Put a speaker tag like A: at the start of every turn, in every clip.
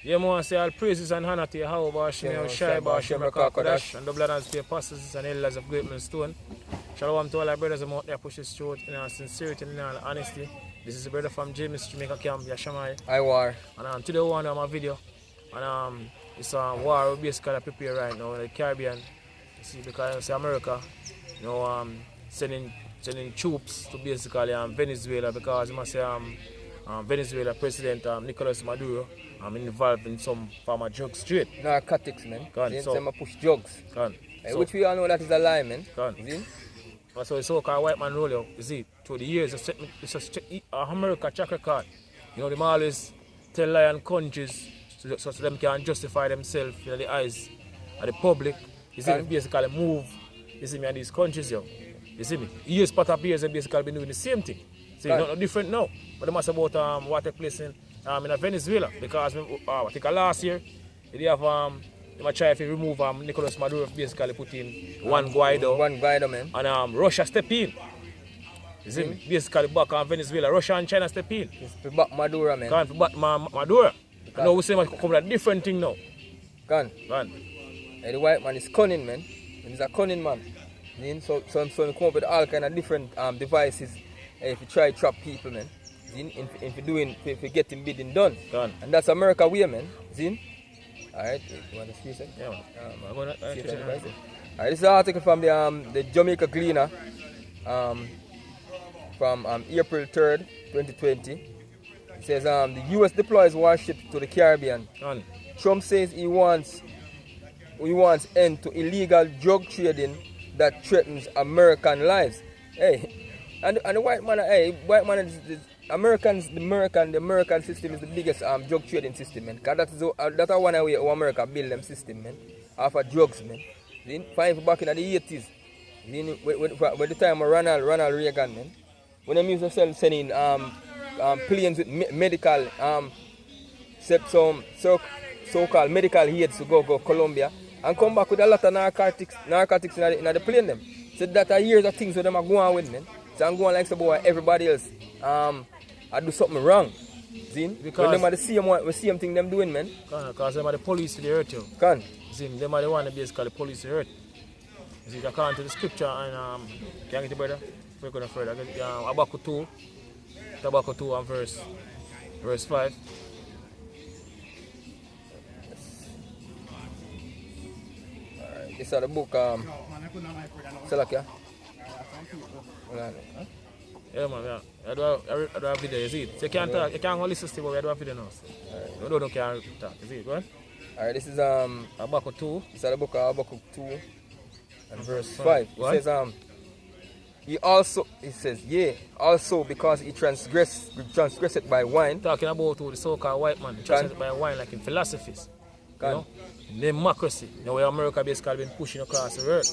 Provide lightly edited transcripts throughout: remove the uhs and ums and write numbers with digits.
A: Yeah, man, say all praises and honor to Yahweh, Bashim, Shai, Bashim, Rakakadosh, and double honors to the apostles and elders of Great Millstone. Shalom to all our brothers out there, push this throat in all sincerity and in all honesty. This is a brother from Jamaica camp, Yashamai.
B: I war.
A: And today we want to do my video. And it's a war we basically prepare right now in the Caribbean. You see, because America, sending troops to basically Venezuela, because you must say Venezuela President Nicolas Maduro involved in some form of drugs trade.
B: Narcotics, man. They push drugs. Which we all know that is a lie, man.
A: So the so-called white man role, you see, through the years, it's America track record. They always tell lion countries so them can justify themselves in the eyes of the public. You see, basically move, you see me, in these countries, yo. You see me? Years, part of years, they basically been doing the same thing. See, not different now. But they must about what took place in Venezuela. Because I think last year, they have they try to remove Nicolas Maduro, basically put in one Guaido.
B: One Guaido, man.
A: And Russia step in. You see me? Basically back on Venezuela. Russia and China step in.
B: It's for back Maduro, man.
A: For back Maduro. Now we say come a different thing now.
B: The white man is cunning, man. He's a cunning man. So he come up with all kind of different devices if you try to trap people, man. If you get him bidding done. And that's America way, man. Alright, you want to see it?
A: Yeah, man.
B: Alright, this is an article from the Jamaica Gleaner from April 3rd, 2020. It says the US deploys warships to the Caribbean. Trump says he wants end to illegal drug trading that threatens American lives. Hey, and the white man, is the American system is the biggest drug trading system, man. Cause that's one way how America build them system, man. Off of drugs, man. Then find back in the 80s. Then with the time of Ronald Reagan, man. When they used to sending planes with medical some so-called medical aids to go Colombia and come back with a lot of narcotics in the plane them. So that are years of things that them are going with, man. So I'm going like so boy everybody else I do something wrong. See? Because them are the same thing them doing, man.
A: Because them are the police for the earth, yo. See, them are the one that basically the police for the earth. You see, according to the scripture and can I get it, brother? We're going further. Habakkuk 2 and verse 5.
B: Alright, this is the book Salakia.
A: Yeah, man, I do a video, you see it? So you can't talk, you can't go listen to it, but I do a video now. So. You don't care talk, you see it, go on?
B: Alright, this is
A: Habakkuk 2.
B: This is the book of Habakkuk 2 and verse 5. It says he says, also because he transgressed by wine.
A: Talking about the so-called white man, transgressed by wine like in philosophies. Democracy. Where America basically been pushing across the world.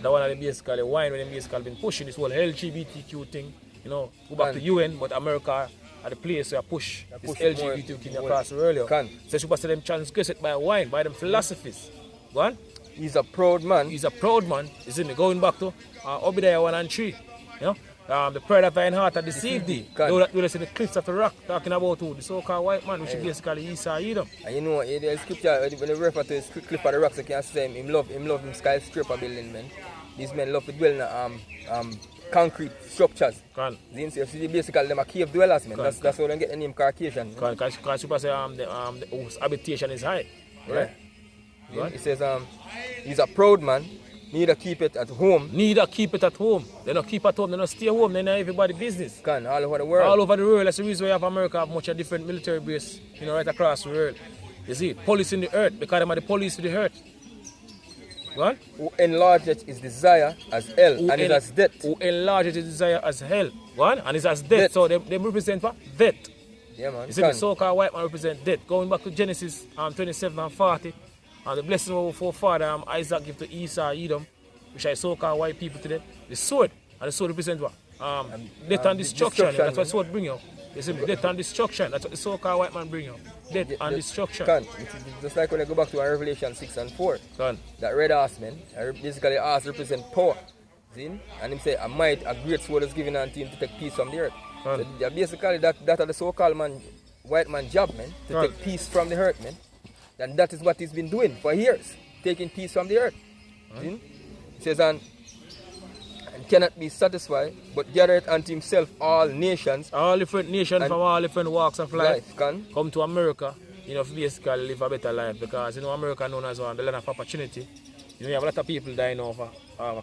A: That one of the basically wine when they basically been pushing this whole LGBTQ thing. Go back to UN, but America at the place where push this LGBT thing across the world. So she was them transgressed by wine, by them philosophies. Go on.
B: He's a proud man.
A: He's a proud man. Isn't he? Going back to Obadiah 1 and 3. The pride of thine heart had deceived thee. Though that we'll see the cliffs of the rock talking about who? The so-called white man, which is basically Esau Edom.
B: And you know, the scripture, when they refer to the cliff of the rocks, you can say him love him skyscraper building, man. These men love to dwell in concrete structures. So basically, them are cave dwellers, man. That's how they get the name Caucasian.
A: Because people say the habitation is high. Right?
B: He says he's a proud man. Neither keep it at home. They don't keep at home. They don't stay home. They know everybody's business. All over the world.
A: All over the world. That's the reason why you have America have much a different military base, right across the world. You see, police in the earth, because they are the police for the earth. What?
B: Who enlarges his desire as hell and is as death.
A: Who enlarges his desire as hell. What? And is as death. So they represent what? Death.
B: Yeah, man.
A: You see, the so-called white man represent death. Going back to Genesis 27 and 40. And the blessing of our forefather Isaac give to Esau Edom, which are so-called white people today, the sword. And the sword represents what? Death and destruction. That's what the sword bring you. You see, death and destruction. That's what the so-called white man bring you. Death and destruction.
B: Just like when I go back to Revelation 6 and 4. That red horse, man. Basically, the horse represents power. See? And him say, a might, a great sword is given unto him to take peace from the earth. So basically, that are the so-called man white man job, man, to take peace from the earth, man. And that is what he's been doing for years, taking peace from the earth. He says, and cannot be satisfied, but gathereth unto himself all nations.
A: All different nations from all different walks of life
B: come
A: to America, you know, to basically live a better life, because, you know, America known as one, the land of opportunity. You know, you have a lot of people dying of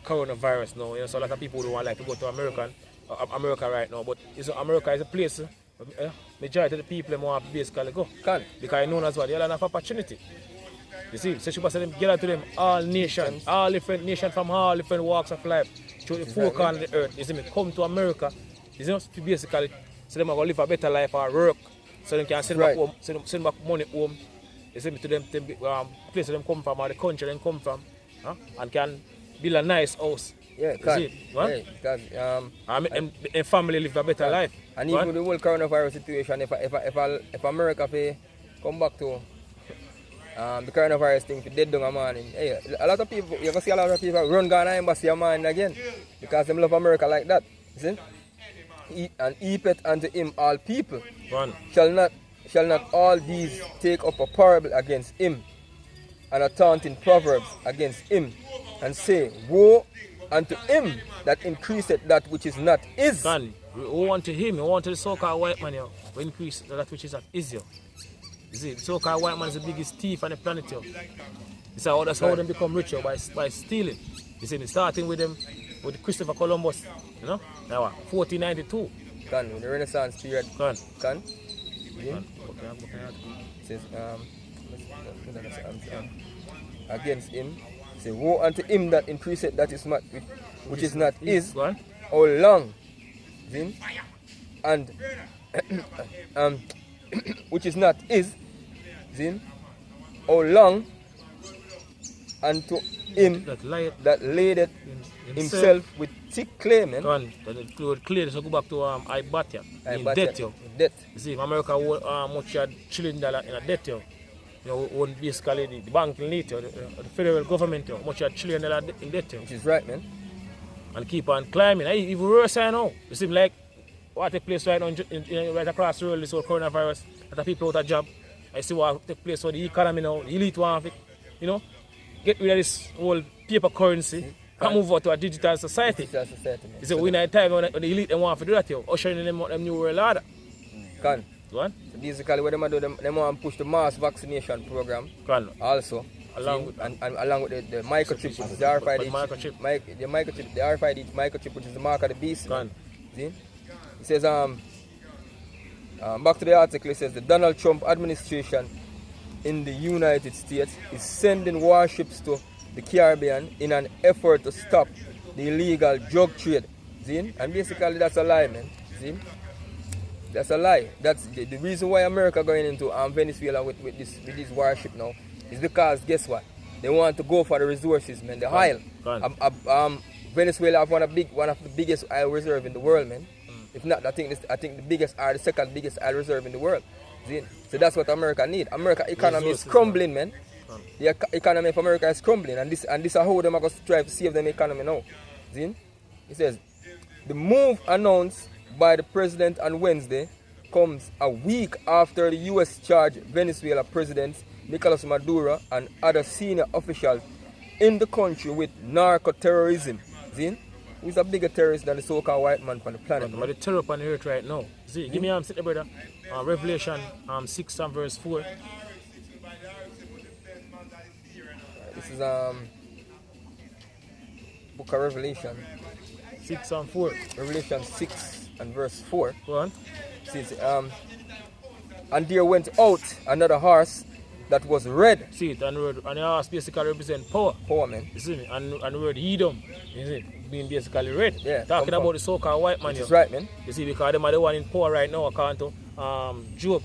A: coronavirus now, you know, so a lot of people don't want like to go to America right now, but America is a place, majority of the people want to basically go. Because it's known as what, the land of opportunity. You see, so she was saying, gather to them all nations, all different nations from all different walks of life, through the four corners of the earth. You see me, come to America, you know, basically, so them are going to live a better life or work, so they can send back home, send back money home. You see me, to them place them come from or the country they come from, and can build a nice house.
B: Yeah,
A: and family live a better life.
B: And even the whole coronavirus situation, if America come back to the coronavirus thing, if dead down a man, hey, a lot of people, you can see a lot of people run Ghana embassy a man again, because they love America like that. You see? And heapeth unto him all people. Shall not all these take up a parable against him, and a taunting proverbs against him, and say, woe unto him that increaseth that which is not his.
A: Woe unto him, woe unto the so-called white man, who increase that which is not his. You see, the so-called white man is the biggest thief on the planet. That's how them become richer, by stealing. You see, starting with them, with Christopher Columbus, you know, 1492.
B: With the Renaissance period. Yeah. It says, against him, say, woe unto him that increaseth that is not, which is not his, how long, and which is not his, how long unto him that laid himself with thick claim.
A: Clear, so go back to Ibatia, in debt. You see, America own much $1 trillion in a debt. You know, own basically the banking rate, the federal government, much $1 trillion in debt.
B: Which is right, man.
A: And keep on climbing. Even worse now. You see, like what take place right now, right across the world, this whole coronavirus, that people out of job. I see what take place for the economy now, the elite want, you know, get rid of this whole paper currency and move out to a digital society. You see, we're in a time when the elite want to do that, ushering in them new world order.
B: So basically, what they do, they want to push the mass vaccination program. Also. Along with the microchip, which is the RFID microchip, which is the mark of the beast. See? It says, back to the article, it says the Donald Trump administration in the United States is sending warships to the Caribbean in an effort to stop the illegal drug trade. See? And basically that's a lie, man. See? That's a lie. That's the reason why America going into Venezuela with this warship now is because guess what? They want to go for the resources, man. The oil. Venezuela have one of the biggest oil reserve in the world, man. If not, I think the biggest or the second biggest oil reserve in the world. See? So that's what America need. America economy is crumbling, man. The economy of America is crumbling, and this is how them are going to try to save them economy now. See? It says the move announced by the president on Wednesday comes a week after the U.S. charged Venezuela President Nicolas Maduro and other senior officials in the country with narco-terrorism. See? Who's a bigger terrorist than the so-called white man on the planet?
A: But the terror on the earth right now. See, give me sit there, brother. Revelation 6 and verse 4.
B: This is book of Revelation
A: 6 and 4.
B: Revelation 6 and verse 4.
A: Go on.
B: It says, and there went out another horse that was red.
A: See it, and the horse basically represent power.
B: Power, man.
A: You see me? And the word Edom, you see, being basically red.
B: Yeah.
A: Talking about the so-called white man.
B: That's right, man.
A: You see, because them are the one in power right now, according to Job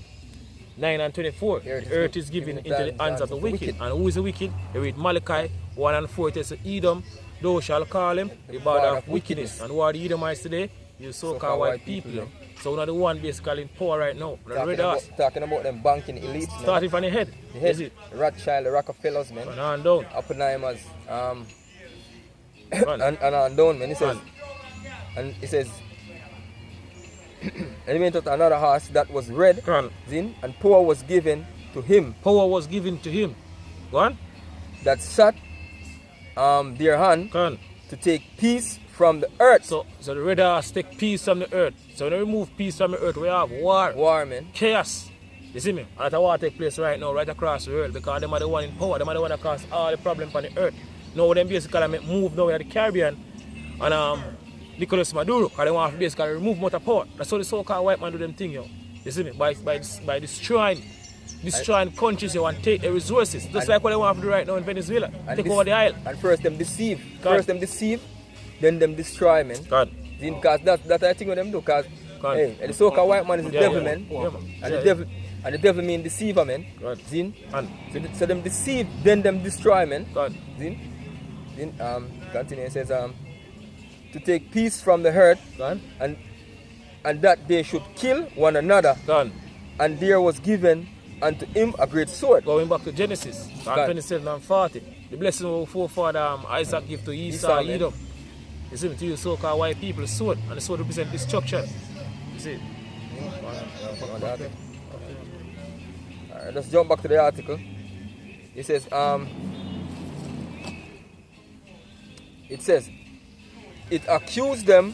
A: 9 and 24. The earth is given into the hands of the wicked. And who is the wicked? You read Malachi 1 and 4, it says, Edom, thou shalt call him the bad of wickedness. And who are the Edomites today? You so-called white people. So we're the one basically in power right now.
B: Talking about them banking elites, man.
A: Starting from the head.
B: The head, the Rothschild, the Rockefellers, man.
A: And on down.
B: Oppenheimers. and on down, man. It says, and it says, And he went out another horse that was red. Zin, and power was given to him.
A: Power was given to him. Go on.
B: That sat their hand to take peace from the earth.
A: So the red horse take peace from the earth. So when they remove peace from the earth, we have war.
B: War, man.
A: Chaos. You see me? And that war take place right now, right across the world, because them are the one in power. Them are the one that cause all the problems on the earth. Now them basically make move now in the Caribbean and Nicolas Maduro, because they want to basically remove more power. That's how the so-called white man do them thing, yo. You see me? By destroying countries, you want to take the resources. Just like what they want to do right now in Venezuela. Take over the island.
B: And first them deceive. Then them destroy, man. Because that's the thing what them do. Because hey, the so-called white man is the devil, man. And the devil mean deceiver, man. So them deceive, then them destroy, man. Continue, it says to take peace from the earth, and that they should kill one another. And there was given unto him a great sword.
A: Going back to Genesis 27 and 40. The blessing of our forefather Isaac gave to Esau, Edom. You see, to you so-called white people, sword. And the sword represents destruction. You see?
B: Alright, let's jump back to the article. It says, it accused them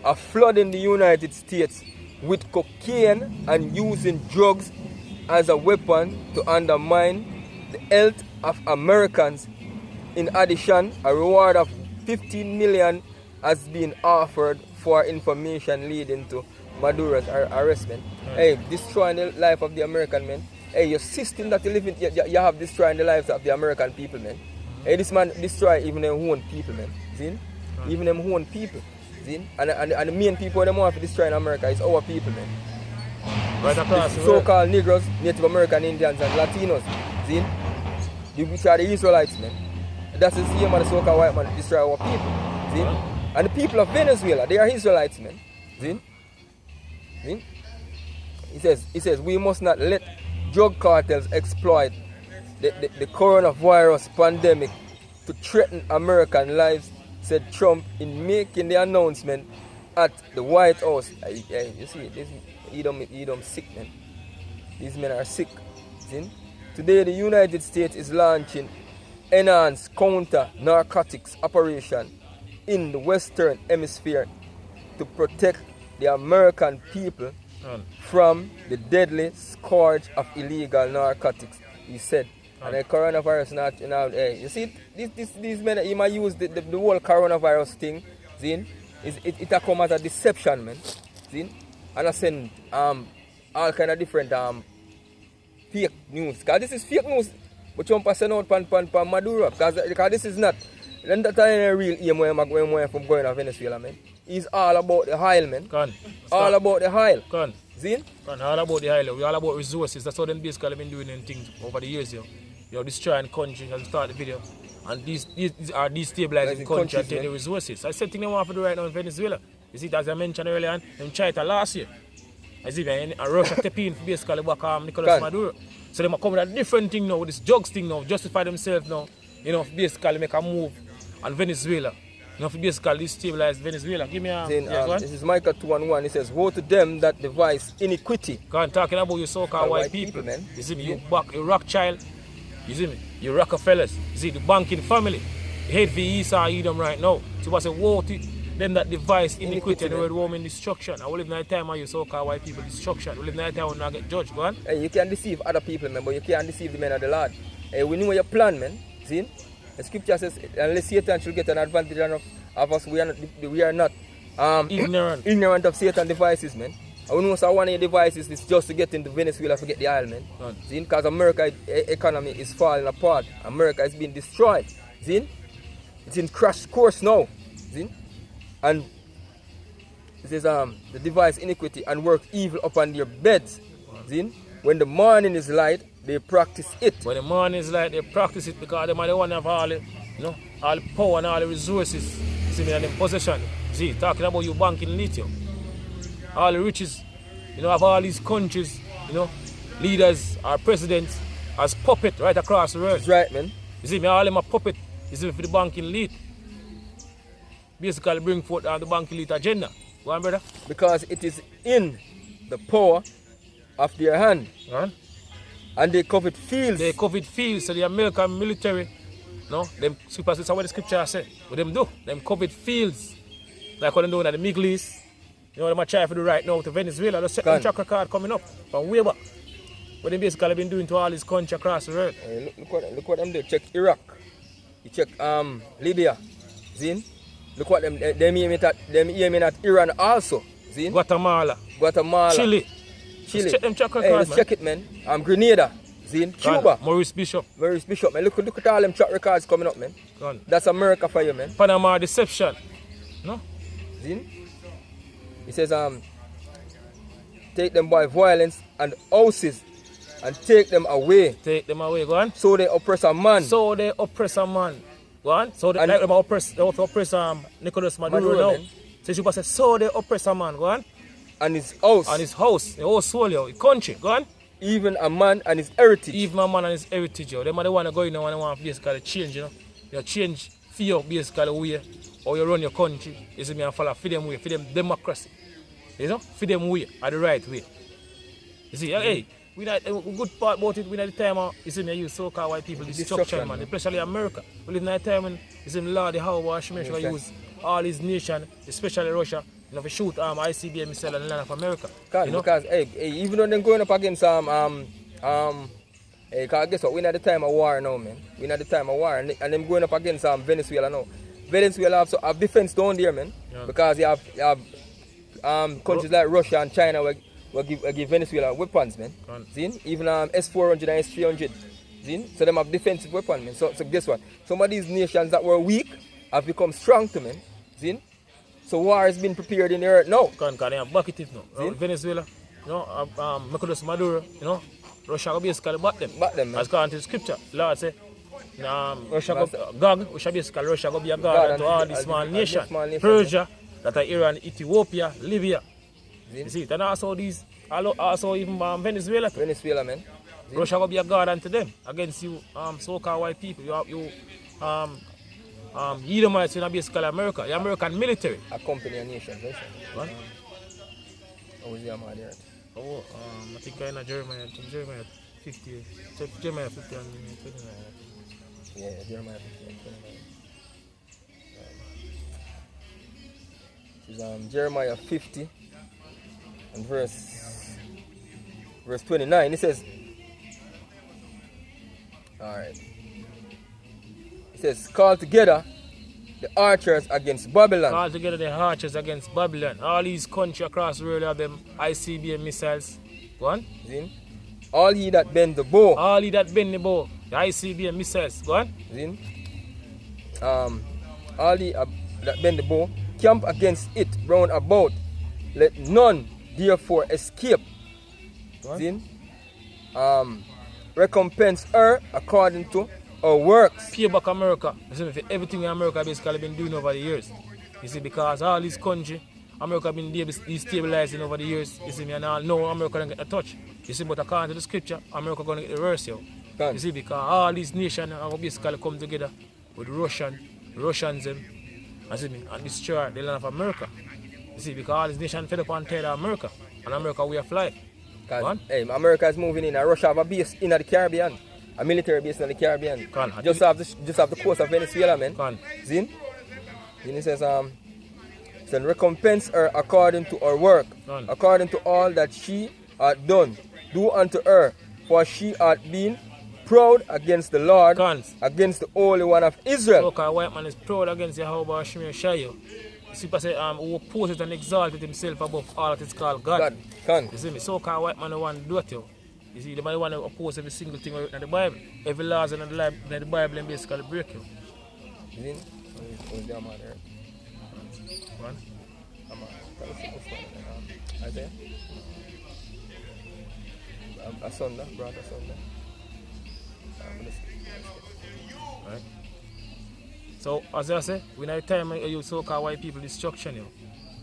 B: of flooding the United States with cocaine and using drugs as a weapon to undermine the health of Americans. In addition, a reward of $15 million has been offered for information leading to Maduro's arrestment. Hey, destroying the life of the American men. Hey, your system that you live in, you have destroying the lives of the American people, man. Hey, this man destroy even their own people, man. See? Even them own people. See? And the main people that want to destroy in America is our people, man.
A: Right across the
B: so-called Negroes, Native American Indians, and Latinos. See? Which are the Israelites, man. That's the same as the so-called white man that destroy our people. See? And the people of Venezuela, they are Israelites, man. See? See? He says, we must not let drug cartels exploit the coronavirus pandemic to threaten American lives, said Trump in making the announcement at the White House. You see, he don't sick, man. These men are sick. See? Today, the United States is launching enhanced counter-narcotics operation in the Western Hemisphere to protect the American people from the deadly scourge of illegal narcotics, he said. And the coronavirus you see, these men, he might use the whole coronavirus thing, see? It come as a deception, man. See? And I send all kind of different fake news. Because this is fake news. But Trump has sent out pan Maduro. Because this is not. Then that ain't a real aim where from going to Venezuela, man. It's all about the oil, man. All about the oil. See?
A: All about the oil. We're all about resources. That's how them basically been doing them things over the years, yo. You know, destroying countries as we start the video. And these are destabilizing countries and taking the resources. I said thing they want to do right now in Venezuela. You see, as I mentioned earlier on, them tried it last year. I see, and Russia step in basically back Nicolas Maduro. So they might come with a different thing now, with this drugs thing now, justify themselves now, you know, basically make a move on Venezuela. You know, basically destabilize Venezuela. Give me a...
B: this is Micah 2:1. It says, woe to them that devise iniquity.
A: I'm talking about your so-called white people, man. You see me, you Rothschild, you see me, you Rockefellers, you see the banking family. You hate for Esau Edom right now. So I say, woe to them that devise iniquity and the word woman destruction. I will live in a time where you so-called white people destruction. We live in a time when I get judged. Go on.
B: Hey, you can deceive other people, man, but you can't deceive the men of the Lord. Hey, we know your plan, man. See? The scripture says, unless Satan should get an advantage of us, we are not ignorant of Satan's devices, man. I know so one of your devices is just to get into Venezuela to get the oil, man. See? Because America's economy is falling apart. America is being destroyed. See? It's in crash course now. See? And it says, the device iniquity and work evil upon their beds. See? When the morning is light, they practice it.
A: When the morning is light, they practice it because they are the one that have all the, all the power and all the resources. See me in them possession. See, talking about you banking lithium. All the riches, of all these countries, leaders or presidents as puppet right across the world.
B: That's right, man.
A: You see me, all them a puppet, you see me, for the banking elite. Basically bring forth the banking elite agenda. Go on, brother.
B: Because it is in the power of their hand.
A: Go on.
B: And they covet fields.
A: They covet fields, so the American military, no, them that's what the scripture say. What them do? Them covet fields. Like what them doing at the Middle East. You know, them are trying to do right now to Venezuela. Just set them track record coming up from way back. What they basically been doing to all these countries across the world.
B: Hey, look what them do. Check Iraq. You check Libya. See? Look what them aiming at Iran also. See?
A: Guatemala. Chile.
B: Chile.
A: Check them track record,
B: hey, let's check it, man. Grenada. See? Cuba.
A: Maurice Bishop.
B: Man. Look at all them track records coming up, man. That's America for you, man.
A: Panama deception. No?
B: See? He says, take them by violence and houses and take them away.
A: Take them away, go on.
B: So they oppress a man.
A: So they oppress a man. Go on. So they like them oppress Nicolas Maduro now. So you say, so they oppress a man, go on.
B: And his house.
A: And his house, the whole soul, yo, the country, go on.
B: Even a man and his heritage.
A: Even a man and his heritage, yo. Them are the one that go in and want to basically change, you know. You change fear basically way how you run your country. You see me and follow for them way, for them democracy. You know, for them way, are the right way. You see, hey, we not a good part about it, we not the time you see me use so-called white people destruction, man. Especially America. We live in a time when you see me Lord the how Washington use all these nations, especially Russia, you know, to shoot ICBM missile in the land of America. You know?
B: Because hey, even when they're going up against hey, cause guess what, we're not the time of war now, man. We're not the time of war, and them going up against Venezuela now. Venezuela have defense down there, man. Yeah. Because you have countries like Russia and China will give Venezuela weapons, man. See? Even S-400 and S-300. See? So them have defensive weapons, man. So guess what? Some of these nations that were weak have become strong to, man. See? So war has been prepared in the earth now.
A: They have bucketed now. Venezuela, you know, Nicolas Maduro, you know, Russia will basically back them.
B: Man.
A: As according to the scripture, Lord say, Russia go God, Russia go be a God to all these small nations. Persia, that are Iran, Ethiopia, Libya. You see, and also these, also even Venezuela.
B: Venezuela, man.
A: See? Russia will be a God unto them against you, so-called white people. You Edomites in basically America, the American military.
B: Accompany a nation, right?
A: What?
B: How was the Ahmad here?
A: Oh, I think I'm in Jeremiah 50. Jeremiah 50 and 29.
B: Yeah, Jeremiah 50 and 29. This is Jeremiah 50 and verse 29. It says, alright. It says, call together the archers against Babylon.
A: Call together the archers against Babylon. All these countries across the world have them ICBM missiles. Go on.
B: Zin? All ye that bend the bow.
A: All ye that bend the bow. The ICBM missiles. Go on.
B: Zin? All ye that bend the bow, camp against it round about. Let none therefore escape. Zin? Recompense her according to our works.
A: Pay back America. For everything America basically been doing over the years. You see, because all these countries, America been destabilizing over the years. You see me, and I know America don't get a touch. You see, but according to the scripture, America gonna get the reverse, yo. You see, because all these nations are basically come together with Russians them, you see me, and destroy the land of America. You see, because all these nations fed up and tired of America, and America way of life.
B: Hey, America is moving in, and Russia have a base in the Caribbean. A military base in the Caribbean. Just off the coast of Venezuela, man. Zin? Then it says, recompense her according to her work, according to all that she hath done. Do unto her, for she hath been proud against the Lord, against the Holy One of Israel.
A: Look, a white man is proud against Yahweh Shemir Shayo. You see, say, who opposes and exalted himself above all that is called God. You see me? So-called white man want to do it, yo. You see, the man want to oppose every single thing in the Bible. Every laws in the Bible and basically break you.
B: You see? Who's the man there?
A: One?
B: Isaiah? A son, brought a son.
A: Right. So, as I say, we not time you so-called white people destruction, yo.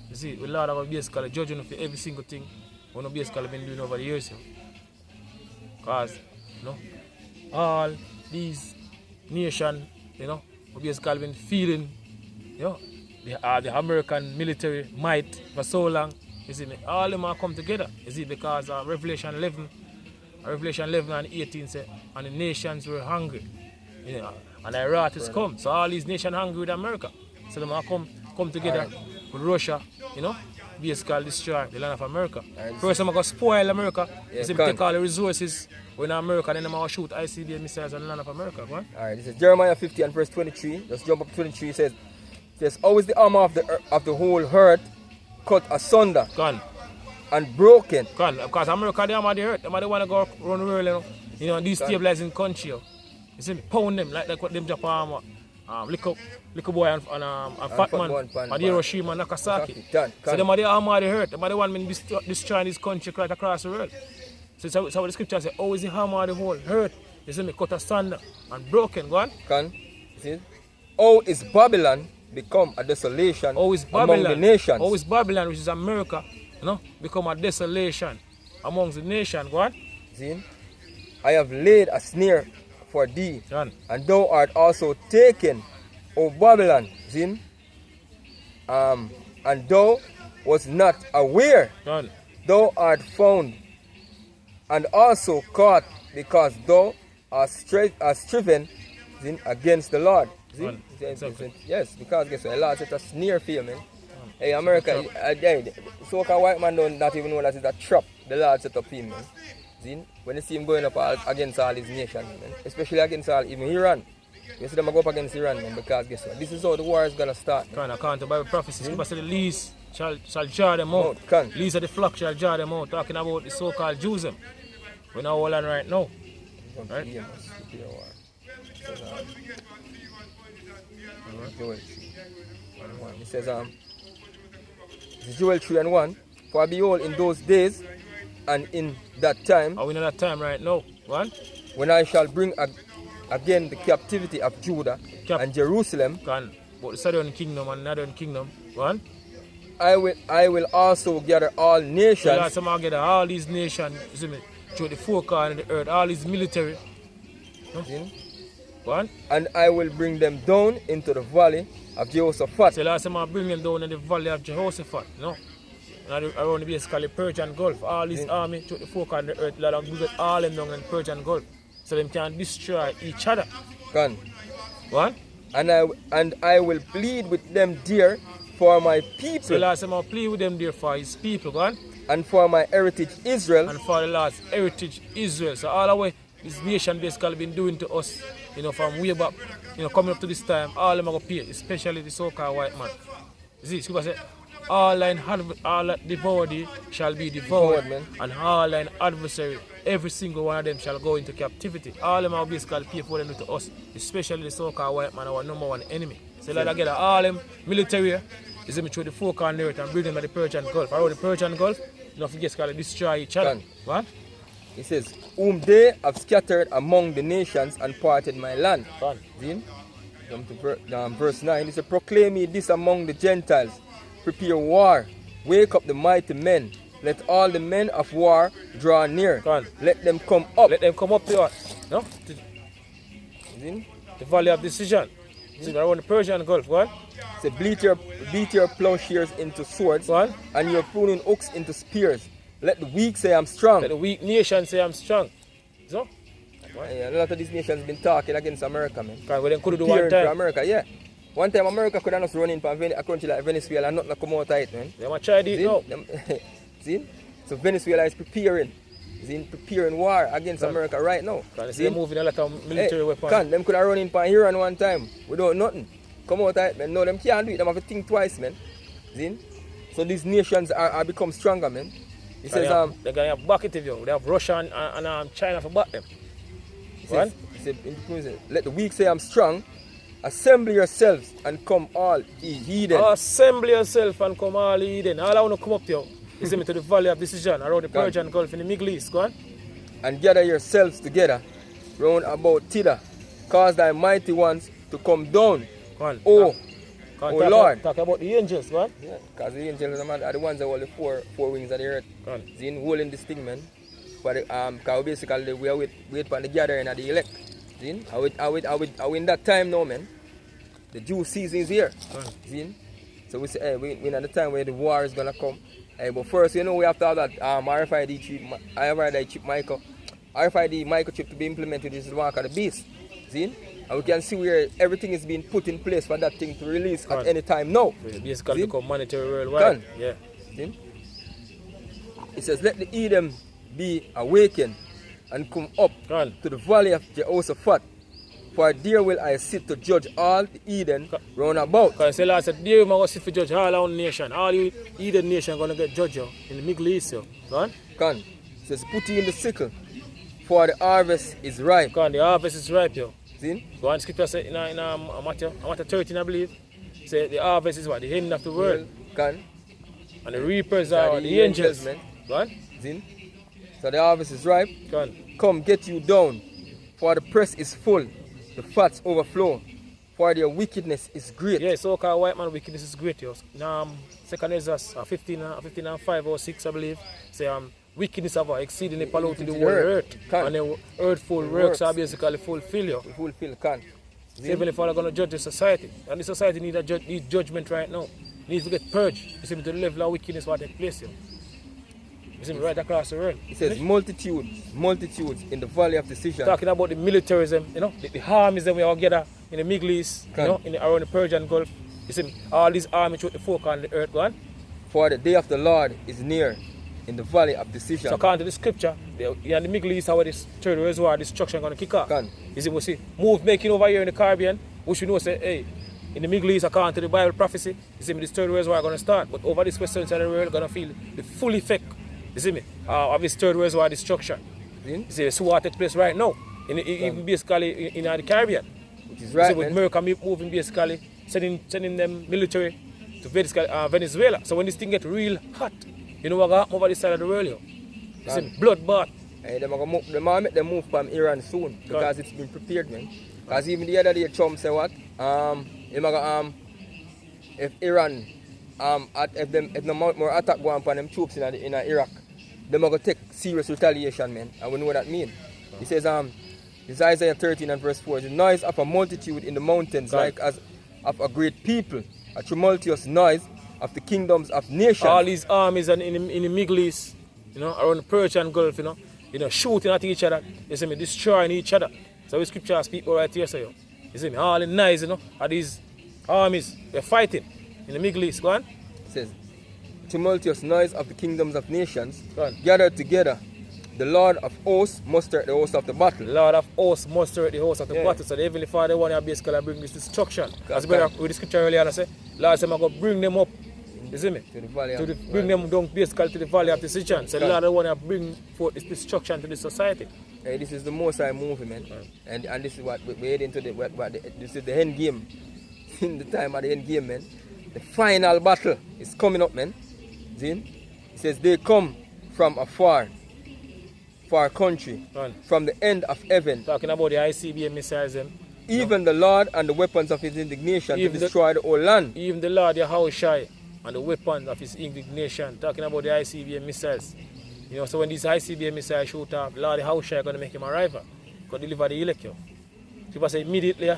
A: You see, we Lord are basically judging for every single thing we have basically been doing over the years, yo. Because, you know, all these nations, you know, we basically been feeling, you know, the American military might for so long. You see me? All of them are come together. You see, because Revelation 11 and 18 say, and the nations were hungry. You know, and the wrath is come. So all these nations hungry with America. So they might come together with Russia, you know, basically destroy the land of America. First, I'm going to spoil America. You see, take all the resources when America, then I'm going to shoot ICBM missiles on the land of America. Go on.
B: Alright, this is Jeremiah 50 and verse 23. Just jump up to 23. It says, how is the armor of the whole earth cut asunder and broken?
A: Because America, they are the earth. They are the one to go run the world, you know, destabilizing country. You see me? Pound them like what them Japan little boy and fat man and Hiroshima and Nagasaki. So them are the arm of the earth. Them are the one destroying this country right across the world. So what the scripture says, how is the arm of the whole earth? You see me? Cut asunder and broken. Go on.
B: See? How is Babylon become a desolation among the nations?
A: How is Babylon, which is America, you know, become a desolation amongst the nations? Go on.
B: See? I have laid a snare for thee, and thou art also taken, O Babylon. See? And thou was not aware. Thou art found and also caught, because thou hast striven against the Lord. Yes, because guess what? The Lord set a snare for you, man. Hey, America, so-called white man don't not even know that it's a trap the Lord set up for him, man. See? When you see him going up against all these nations, man, especially against even Iran. You see them go up against Iran, man, because guess what? This is how the war is going to start.
A: According to Bible prophecies, people say the least shall jar them out. Least of the flock shall jar them out. Talking about the so-called Jews, them. We're not all on right now. Right?
B: Joel 3 and 1. It says, Joel 3 and 1. For behold, in those days and in that time.
A: Are we in that time right now? One?
B: When I shall bring again the captivity of Judah and Jerusalem.
A: But the southern kingdom and northern kingdom. One?
B: I will also gather all nations.
A: So I gather all these nations, you see, through the four corners of the earth, all these military. One?
B: And I will bring them down into the valley of Jehoshaphat.
A: So last time I bring them down in the valley of Jehoshaphat, you know? Around the basically Persian Gulf. All these army through the four corners of the earth, Lord, and get all them down in the Persian Gulf. So them can destroy each other. One?
B: And I will plead with them there for my people.
A: So last time I plead with them there for his people, go on.
B: And for my heritage Israel.
A: And for the Lord's heritage Israel. So all the way this nation basically been doing to us, you know, from way back, you know, coming up to this time, all of them are going to pay, especially the so-called white man. You see, Scripture says, all that devour thee shall be devoured, and all thine adversary, every single one of them shall go into captivity. All of them are basically pay for them to us, especially the so-called white man, our number one enemy. So like together, all them military is them through the four corners of the earth and bring them at the Persian Gulf. Around the Persian Gulf, you know, forget to destroy each other. What?
B: He says, whom they have scattered among the nations and parted my land. See? Come to verse 9. He says, proclaim ye this among the Gentiles. Prepare war. Wake up the mighty men. Let all the men of war draw near. Let them come up.
A: Let them come up to us. No? The valley of decision. See, around the Persian Gulf. What?
B: Say, beat your plowshares into swords, and your pruning hooks into spears. Let the weak say I'm strong.
A: Let the weak nation say I'm strong. So?
B: Yeah, a lot of these nations have been talking against America, man.
A: Because they could do one time.
B: America, yeah. One time America could have just run in for a country like Venezuela and nothing come out of it, man.
A: They might try it now.
B: See? So Venezuela is preparing war against America right now.
A: They're moving a lot of military weapons.
B: Them could have run in for Iran one time without nothing. Come out of it, man. No, them can't do it. Them have to think twice, man. See? So these nations are become stronger, man. He says,
A: they're going to have back it if you. They have Russia and China for back them.
B: He says, let the weak say I'm strong. Assemble yourselves and come all ye heathen.
A: Assemble yourself and come all ye heathen. All I want to come up here is to the valley of decision around the Persian Gulf in the Middle East. Go on.
B: And gather yourselves together round about thither. Cause thy mighty ones to come down.
A: Go on.
B: Oh Lord.
A: Talk about the angels, go on.
B: Yeah, because the angels are the ones that hold the four wings of the earth. Zin holding this thing, man. For the, because basically we are wait for the gathering of the elect. Zin? Are we in that time now, man? The Jew season is here. Zin? So we say, hey, we're at the time where the war is gonna come. Hey, but first, you know, we have to have that RFID chip microchip to be implemented. This is the mark of the beast. See? And we can see where everything is being put in place for that thing to release at any time now.
A: So basically become monetary worldwide. Yeah.
B: See? It says, let the Edom be awakened and come up to the valley of Jehoshaphat. For there will I sit to judge all the Eden round about.
A: Because the Lord said, there you must sit to judge all our nation. All you Eden nation going to get judged in the Middle East. It
B: says, put ye in the sickle, for the harvest is ripe.
A: The harvest is ripe, yo.
B: See?
A: Go on, scripture say in Matthew 13, I believe. Say the harvest is what? The end of the world. And the reapers are the angels.
B: Man.
A: Go on.
B: See? So the harvest is ripe. Come, get you down, for the press is full, the fats overflow, for their wickedness is great.
A: Yeah, so-called white man wickedness is great. Yo. Now, 2 Ezra 15 and 5 or 6, I believe, say wickedness of exceedingly polluted the whole earth. And the earthful works are basically fulfilled. Yo.
B: Fulfill,
A: Heavenly Father going to judge the society. And the society needs judgment right now. Needs to get purged. You see, to the level of wickedness what take place. Yo. You see me right across the world.
B: It says multitudes in the valley of decision.
A: Talking about the militarism, you know, the armies that we all gather in the Middle East, you know, around the Persian Gulf. You see me, all these armies with the folk on the earth, go on.
B: For the day of the Lord is near in the valley of decision.
A: So according to the scripture, in the Middle East, how this third reservoir destruction going to kick off. You see, we see move making over here in the Caribbean, we should know say, hey, in the Middle East, according to the Bible prophecy, you see me, this third reservoir going to start. But over this western side of the world, going to feel the full effect. You see me? Of this third reservoir destruction. You see, so what takes place right now, even basically in the Caribbean.
B: Which is right,
A: so with America moving basically, sending them military to Venezuela. So when this thing get real hot, you know what going to happen over this side of the world, yo? You see, bloodbath.
B: Hey, they might make them move from Iran soon, because it's been prepared, man. Because even the other day, Trump said what? If Iran, if no more attack go on upon them troops in Iraq, they're going to take serious retaliation, man. And we know what that means. He says, this Isaiah 13 and verse 4, the noise of a multitude in the mountains, like as of a great people, a tumultuous noise of the kingdoms of nations.
A: All these armies in the Middle East, you know, around the Persian Gulf, you know, shooting at each other, you see me, destroying each other. So we scripture has people right here, so you see me, all the noise, you know, of these armies, they're fighting in the Middle East. Go on.
B: It says, tumultuous noise of the kingdoms of nations gathered together. The Lord of hosts mustered the host of the battle.
A: Lord of hosts mustered the host of the battle. So the Heavenly Father want to basically bring this destruction. As we with the scripture earlier, and I say, Lord said, I'm going to bring them up. You see me?
B: To the valley
A: bring them down basically to the valley of decision. So Lord want to bring forth this destruction to the society.
B: Hey, this is the Most High movie, man. And this is what we're heading to. This is the end game. In the time of the end game, man. The final battle is coming up, man. See? It says they come from a far country, from the end of heaven.
A: Talking about the ICBM missiles,
B: even the Lord and the weapons of his indignation to destroy the whole land.
A: Even the Lord, Yahushua, and the weapons of his indignation. Talking about the ICBM missiles. You know, so when these ICBM missiles shoot up, Lord Yahushua is going to make him a rival. Go deliver the elect. People say immediately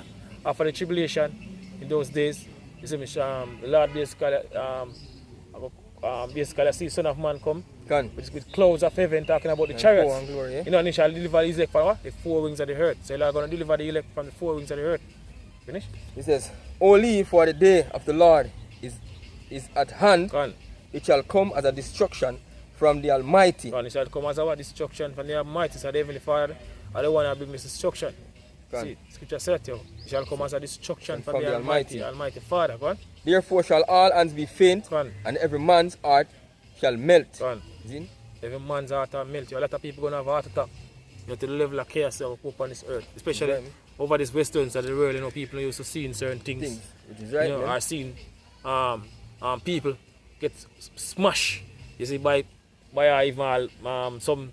A: after the tribulation in those days, you see me, the Lord basically see Son of Man come with clouds of heaven, talking about the chariots.
B: Glory, yeah?
A: You know, and he shall deliver his elect from what? The four wings of the earth. So Lord going to deliver the elect from the four wings of the earth. Finish?
B: He says, only for the day of the Lord is at hand. It shall come as a destruction from the Almighty.
A: It shall come as a destruction from the Almighty. So the Heavenly Father, I don't want to bring this destruction. See, scripture said it, it shall come as a destruction from the Almighty Father. Go on.
B: Therefore shall all hands be faint, and every man's heart shall melt.
A: Every man's heart shall melt. A lot of people going to have a heart attack. You know, to the level of chaos that we put on this earth. Especially over this western side of the world, you know, people used to seeing certain things.
B: Which is right,
A: you know, are seeing people get smashed, you see, by even some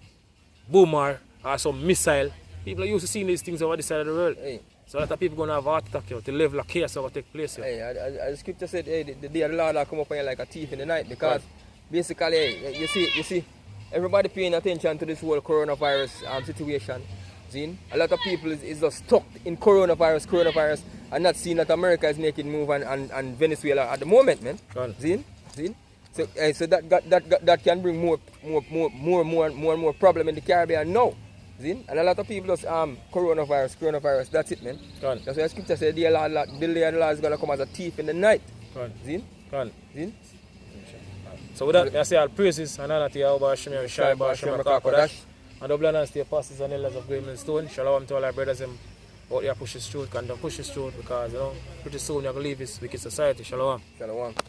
A: boomer or some missile. People are used to seeing these things over this side of the world. Hey. So a lot of people going to have a heart attack, the level of chaos that will take place.
B: Hey, the scripture said, hey, the day of the Lord will come up on you like a thief in the night, because basically, you see, everybody paying attention to this whole coronavirus situation. See? A lot of people is just stuck in coronavirus, and not seeing that America is making move and Venezuela at the moment, man. See? So that can bring more and more problem in the Caribbean now. See? And a lot of people just coronavirus, that's it, man. That's why scripture says the Lord is gonna come as a thief in the night. See? See?
A: So with that, I say all praises and honor to Yahweh Hashem, Shai Hashem, Kodash, and double honors to the apostles and elders of Green Stone. Shalom to all our brothers and out there push this truth, can push this truth because pretty soon you're going to leave this wicked society. Shalom.
B: Shalom.